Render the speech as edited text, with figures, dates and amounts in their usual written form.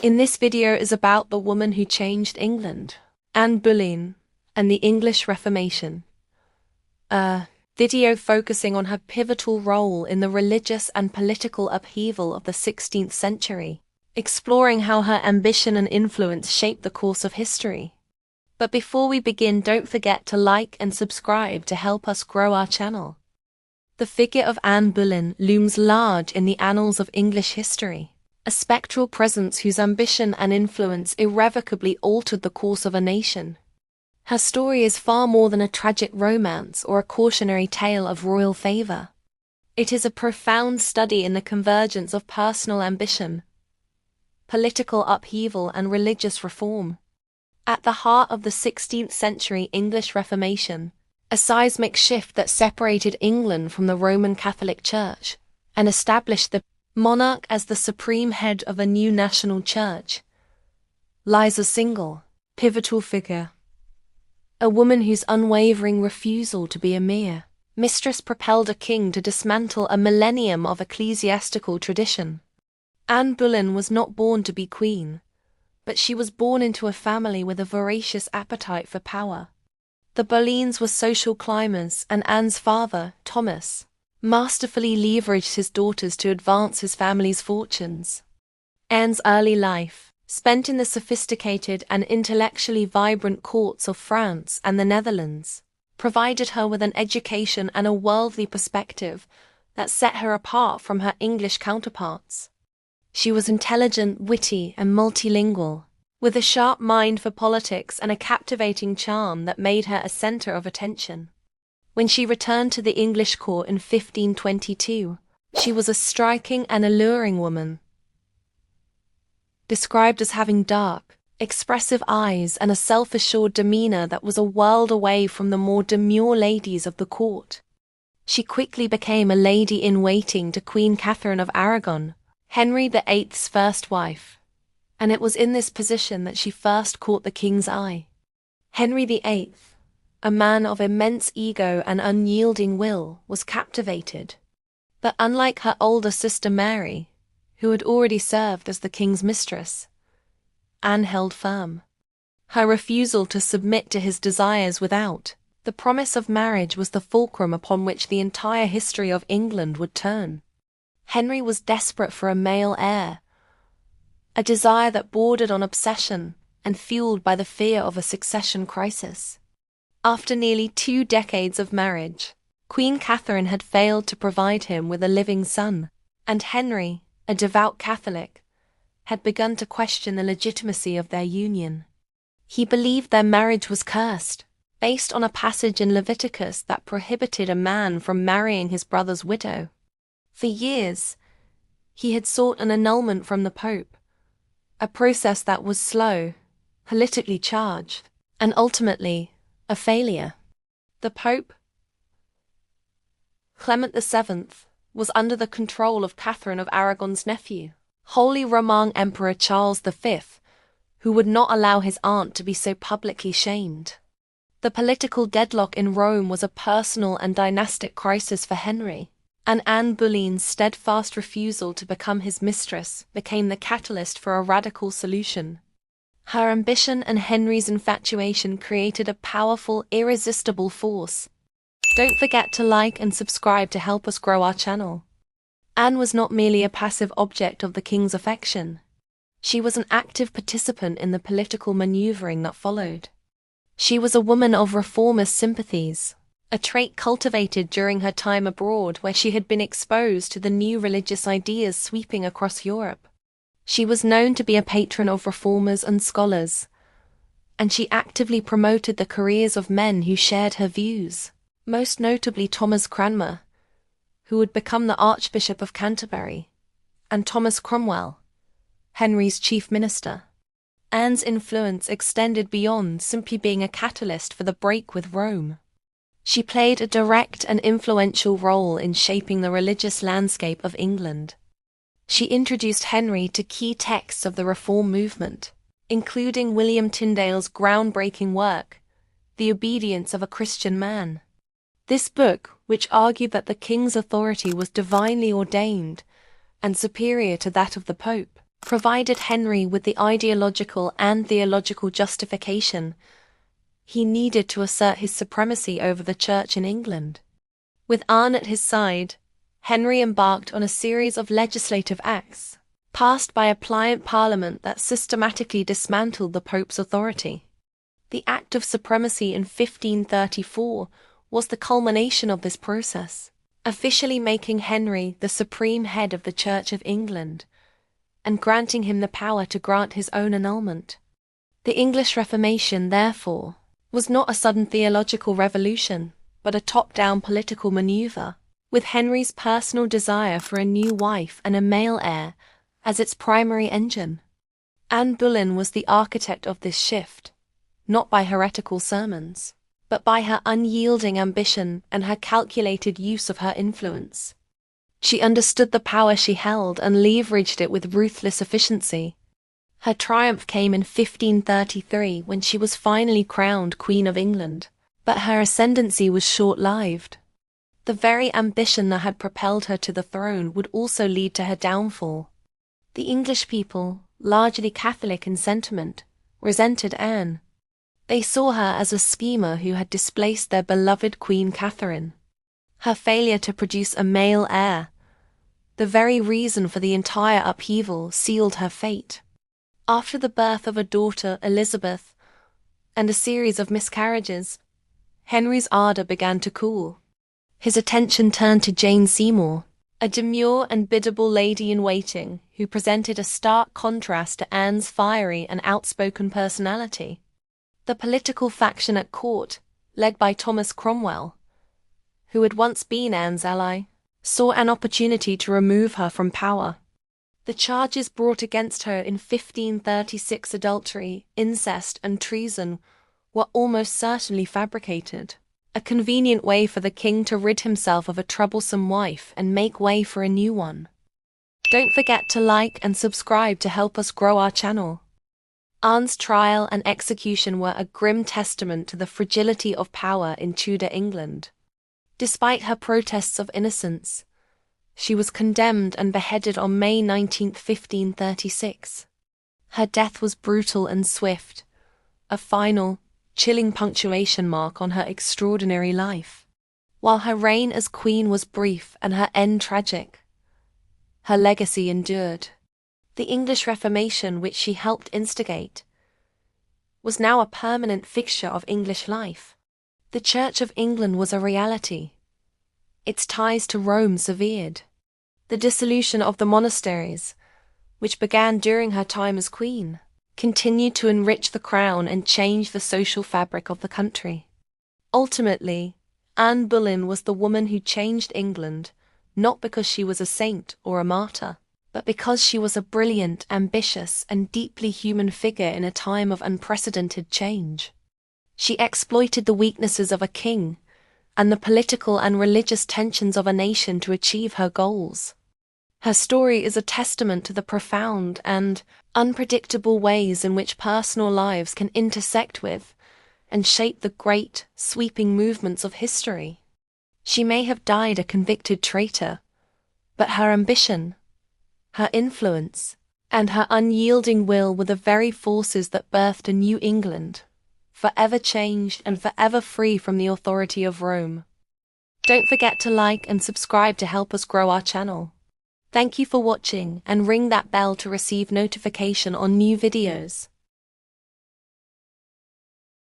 In this video is about the woman who changed England, Anne Boleyn, and the English Reformation. A video focusing on her pivotal role in the religious and political upheaval of the 16th century, exploring how her ambition and influence shaped the course of history. But before we begin, don't forget to like and subscribe to help us grow our channel. The figure of Anne Boleyn looms large in the annals of English history, a spectral presence whose ambition and influence irrevocably altered the course of a nation. Her story is far more than a tragic romance or a cautionary tale of royal favor. It is a profound study in the convergence of personal ambition, political upheaval, and religious reform. At the heart of the 16th century English Reformation, a seismic shift that separated England from the Roman Catholic Church and established the monarch as the supreme head of a new national church, lies a single, pivotal figure. A woman whose unwavering refusal to be a mere mistress propelled a king to dismantle a millennium of ecclesiastical tradition. Anne Boleyn was not born to be queen, but she was born into a family with a voracious appetite for power. The Boleyns were social climbers, and Anne's father, Thomas, masterfully leveraged his daughters to advance his family's fortunes. Anne's early life, spent in the sophisticated and intellectually vibrant courts of France and the Netherlands, provided her with an education and a worldly perspective that set her apart from her English counterparts. She was intelligent, witty, and multilingual, with a sharp mind for politics and a captivating charm that made her a center of attention. When she returned to the English court in 1522, she was a striking and alluring woman, described as having dark, expressive eyes and a self-assured demeanor that was a world away from the more demure ladies of the court. She quickly became a lady-in-waiting to Queen Catherine of Aragon, Henry VIII's first wife, and it was in this position that she first caught the king's eye. Henry VIII, a man of immense ego and unyielding will, was captivated. But unlike her older sister Mary, who had already served as the king's mistress, Anne held firm. Her refusal to submit to his desires without the promise of marriage was the fulcrum upon which the entire history of England would turn. Henry was desperate for a male heir, a desire that bordered on obsession and fueled by the fear of a succession crisis. After nearly 2 decades of marriage, Queen Catherine had failed to provide him with a living son, and Henry, a devout Catholic, had begun to question the legitimacy of their union. He believed their marriage was cursed, based on a passage in Leviticus that prohibited a man from marrying his brother's widow. For years, he had sought an annulment from the Pope, a process that was slow, politically charged, and ultimately a failure. The Pope, Clement VII, was under the control of Catherine of Aragon's nephew, Holy Roman Emperor Charles V, who would not allow his aunt to be so publicly shamed. The political deadlock in Rome was a personal and dynastic crisis for Henry, and Anne Boleyn's steadfast refusal to become his mistress became the catalyst for a radical solution. Her ambition and Henry's infatuation created a powerful, irresistible force. Don't forget to like and subscribe to help us grow our channel. Anne was not merely a passive object of the king's affection. She was an active participant in the political maneuvering that followed. She was a woman of reformist sympathies, a trait cultivated during her time abroad where she had been exposed to the new religious ideas sweeping across Europe. She was known to be a patron of reformers and scholars, and she actively promoted the careers of men who shared her views, most notably Thomas Cranmer, who would become the Archbishop of Canterbury, and Thomas Cromwell, Henry's chief minister. Anne's influence extended beyond simply being a catalyst for the break with Rome. She played a direct and influential role in shaping the religious landscape of England. She introduced Henry to key texts of the Reform movement, including William Tyndale's groundbreaking work, The Obedience of a Christian Man. This book, which argued that the king's authority was divinely ordained and superior to that of the Pope, provided Henry with the ideological and theological justification he needed to assert his supremacy over the Church in England. With Anne at his side, Henry embarked on a series of legislative acts, passed by a pliant parliament that systematically dismantled the Pope's authority. The Act of Supremacy in 1534 was the culmination of this process, officially making Henry the supreme head of the Church of England, and granting him the power to grant his own annulment. The English Reformation, therefore, was not a sudden theological revolution, but a top-down political maneuver, with Henry's personal desire for a new wife and a male heir as its primary engine. Anne Boleyn was the architect of this shift, not by heretical sermons, but by her unyielding ambition and her calculated use of her influence. She understood the power she held and leveraged it with ruthless efficiency. Her triumph came in 1533 when she was finally crowned Queen of England, but her ascendancy was short-lived. The very ambition that had propelled her to the throne would also lead to her downfall. The English people, largely Catholic in sentiment, resented Anne. They saw her as a schemer who had displaced their beloved Queen Catherine. Her failure to produce a male heir, the very reason for the entire upheaval, sealed her fate. After the birth of a daughter, Elizabeth, and a series of miscarriages, Henry's ardour began to cool. His attention turned to Jane Seymour, a demure and biddable lady-in-waiting who presented a stark contrast to Anne's fiery and outspoken personality. The political faction at court, led by Thomas Cromwell, who had once been Anne's ally, saw an opportunity to remove her from power. The charges brought against her in 1536, adultery, incest, and treason, were almost certainly fabricated, a convenient way for the king to rid himself of a troublesome wife and make way for a new one. Don't forget to like and subscribe to help us grow our channel. Anne's trial and execution were a grim testament to the fragility of power in Tudor England. Despite her protests of innocence, she was condemned and beheaded on May 19, 1536. Her death was brutal and swift, a final, chilling punctuation mark on her extraordinary life. While her reign as queen was brief and her end tragic, her legacy endured. The English Reformation, which she helped instigate, was now a permanent fixture of English life. The Church of England was a reality. Its ties to Rome severed. The dissolution of the monasteries, which began during her time as queen, continued to enrich the crown and change the social fabric of the country. Ultimately, Anne Boleyn was the woman who changed England, not because she was a saint or a martyr, but because she was a brilliant, ambitious, and deeply human figure in a time of unprecedented change. She exploited the weaknesses of a king and the political and religious tensions of a nation to achieve her goals. Her story is a testament to the profound and unpredictable ways in which personal lives can intersect with and shape the great, sweeping movements of history. She may have died a convicted traitor, but her ambition, her influence, and her unyielding will were the very forces that birthed a new England, forever changed and forever free from the authority of Rome. Don't forget to like and subscribe to help us grow our channel. Thank you for watching, and ring that bell to receive notification on new videos.